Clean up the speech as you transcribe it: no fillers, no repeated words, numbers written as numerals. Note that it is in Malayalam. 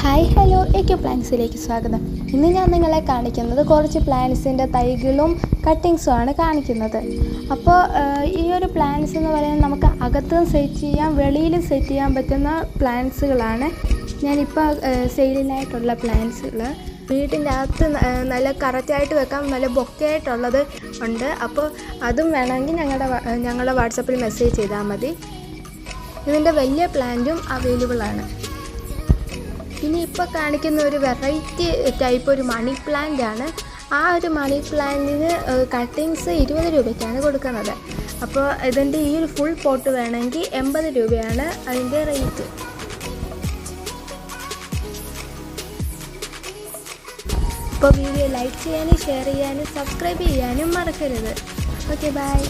ഹായ് ഹലോ എക്യോ പ്ലാന്റ്സിലേക്ക് സ്വാഗതം. ഇന്ന് ഞാൻ നിങ്ങളെ കാണിക്കുന്നത് കുറച്ച് പ്ലാന്റ്സിൻ്റെ തൈകളും കട്ടിങ്സുമാണ് കാണിക്കുന്നത്. അപ്പോൾ ഈ ഒരു പ്ലാന്റ്സ് എന്ന് പറയുന്നത് നമുക്ക് അകത്തും സെറ്റ് ചെയ്യാം, വെളിയിലും സെറ്റ് ചെയ്യാൻ പറ്റുന്ന പ്ലാന്റ്സുകളാണ്. ഞാനിപ്പോൾ സെയിലിനായിട്ടുള്ള പ്ലാന്റ്സുകൾ വീട്ടിൻ്റെ അകത്ത് നല്ല കറക്റ്റായിട്ട് വെക്കാം, നല്ല ബൊക്കെയായിട്ടുള്ളത് ഉണ്ട്. അപ്പോൾ അതും വേണമെങ്കിൽ ഞങ്ങളുടെ വാട്സപ്പിൽ മെസ്സേജ് ചെയ്താൽ മതി. ഇതിൻ്റെ വലിയ പ്ലാന്റും അവൈലബിളാണ്. ഇനി ഇപ്പോൾ കാണിക്കുന്ന ഒരു വെറൈറ്റി ടൈപ്പ് ഒരു മണി പ്ലാന്റ് ആണ്. ആ ഒരു മണി പ്ലാന്റിന് കട്ടിങ്സ് 20 രൂപയ്ക്കാണ് കൊടുക്കുന്നത്. അപ്പോൾ ഇതിൻ്റെ ഈ ഒരു ഫുൾ പോട്ട് വേണമെങ്കിൽ 80 രൂപയാണ് അതിൻ്റെ റേറ്റ്. അപ്പോൾ വീഡിയോ ലൈക്ക് ചെയ്യാനും ഷെയർ ചെയ്യാനും സബ്സ്ക്രൈബ് ചെയ്യാനും മറക്കരുത്. Okay, by.